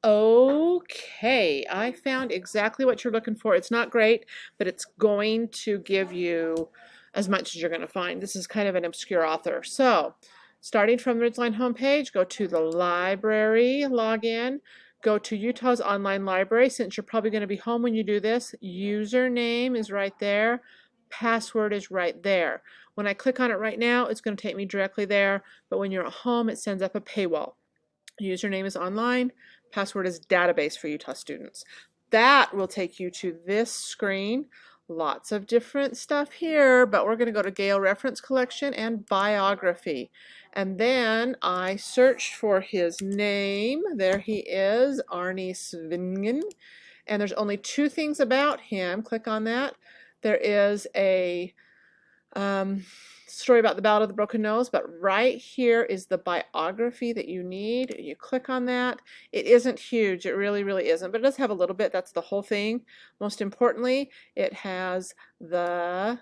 Okay, I found exactly what you're looking for. It's not great, but it's going to give you as much as you're going to find. This is kind of an obscure author. So, starting from the Ridgeline homepage, go to the library, log in, go to Utah's online library. Since you're probably going to be home when you do this, username is right there, password is right there. When I click on it right now, it's going to take me directly there, but when you're at home, it sends up a paywall. Username is online, password is database for Utah students. That will take you to this screen. Lots of different stuff here, but we're going to go to Gale Reference Collection and Biography. And then I searched for his name. There he is, Arne Svingen. And there's only two things about him. Click on that. There is a story about the Ballad of the Broken Nose, but right here is the biography that you need. You click on that. It isn't huge, it really isn't, but it does have a little bit. That's the whole thing. Most importantly, it has the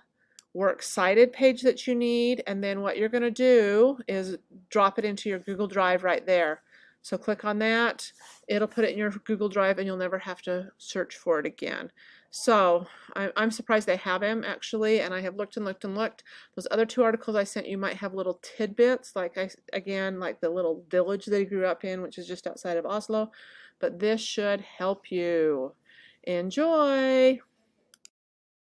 works cited page that you need, and then what you're going to do is drop it into your Google Drive right there. So click on that, it'll put it in your Google Drive and you'll never have to search for it again. So I'm surprised they have him actually, and I have looked and looked and looked. Those other two articles I sent you might have little tidbits, like again, like the little village that he grew up in, which is just outside of Oslo, but this should help you. Enjoy!